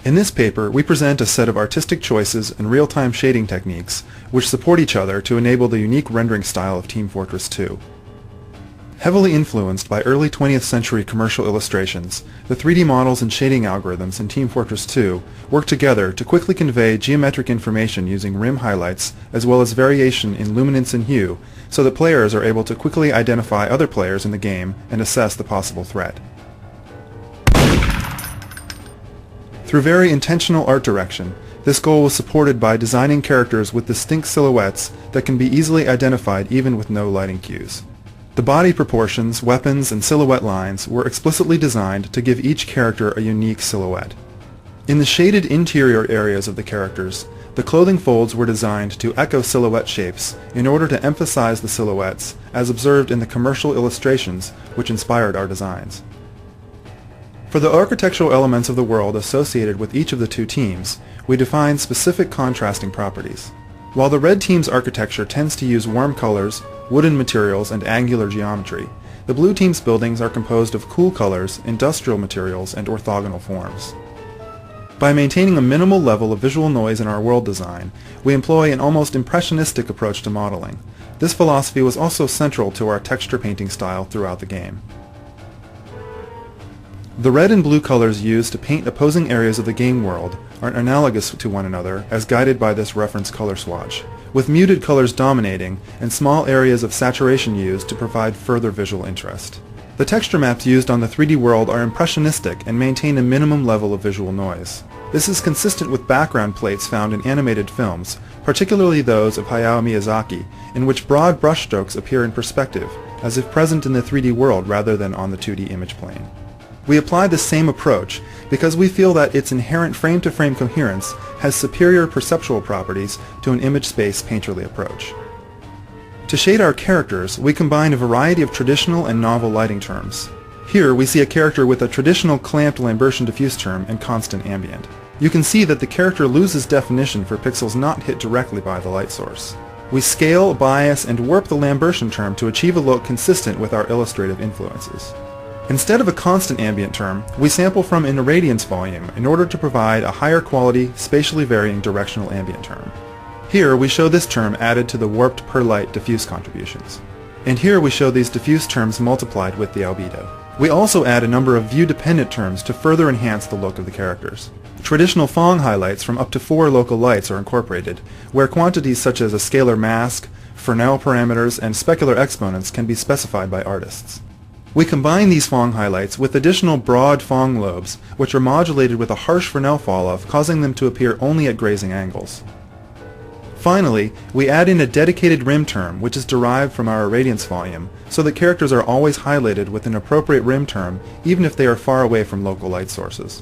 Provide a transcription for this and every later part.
In this paper, we present a set of artistic choices and real-time shading techniques which support each other to enable the unique rendering style of Team Fortress 2. Heavily influenced by early 20th century commercial illustrations, the 3D models and shading algorithms in Team Fortress 2 work together to quickly convey geometric information using rim highlights as well as variation in luminance and hue so that players are able to quickly identify other players in the game and assess the possible threat. Through very intentional art direction, this goal was supported by designing characters with distinct silhouettes that can be easily identified even with no lighting cues. The body proportions, weapons, and silhouette lines were explicitly designed to give each character a unique silhouette. In the shaded interior areas of the characters, the clothing folds were designed to echo silhouette shapes in order to emphasize the silhouettes as observed in the commercial illustrations which inspired our designs. For the architectural elements of the world associated with each of the two teams, we defined specific contrasting properties. While the red team's architecture tends to use warm colors, wooden materials, and angular geometry, the blue team's buildings are composed of cool colors, industrial materials, and orthogonal forms. By maintaining a minimal level of visual noise in our world design, we employ an almost impressionistic approach to modeling. This philosophy was also central to our texture painting style throughout the game. The red and blue colors used to paint opposing areas of the game world are analogous to one another as guided by this reference color swatch, with muted colors dominating and small areas of saturation used to provide further visual interest. The texture maps used on the 3D world are impressionistic and maintain a minimum level of visual noise. This is consistent with background plates found in animated films, particularly those of Hayao Miyazaki, in which broad brushstrokes appear in perspective, as if present in the 3D world rather than on the 2D image plane. We apply the same approach because we feel that its inherent frame-to-frame coherence has superior perceptual properties to an image space painterly approach. To shade our characters, we combine a variety of traditional and novel lighting terms. Here we see a character with a traditional clamped Lambertian diffuse term and constant ambient. You can see that the character loses definition for pixels not hit directly by the light source. We scale, bias, and warp the Lambertian term to achieve a look consistent with our illustrative influences. Instead of a constant ambient term, we sample from an irradiance volume in order to provide a higher quality, spatially varying directional ambient term. Here we show this term added to the warped per light diffuse contributions. And here we show these diffuse terms multiplied with the albedo. We also add a number of view-dependent terms to further enhance the look of the characters. Traditional Phong highlights from up to 4 local lights are incorporated, where quantities such as a scalar mask, Fresnel parameters, and specular exponents can be specified by artists. We combine these Phong highlights with additional broad Phong lobes, which are modulated with a harsh Fresnel falloff, causing them to appear only at grazing angles. Finally, we add in a dedicated rim term, which is derived from our irradiance volume, so that characters are always highlighted with an appropriate rim term, even if they are far away from local light sources.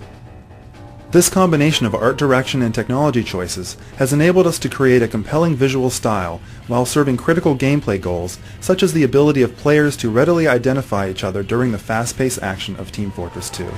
This combination of art direction and technology choices has enabled us to create a compelling visual style while serving critical gameplay goals, such as the ability of players to readily identify each other during the fast-paced action of Team Fortress 2.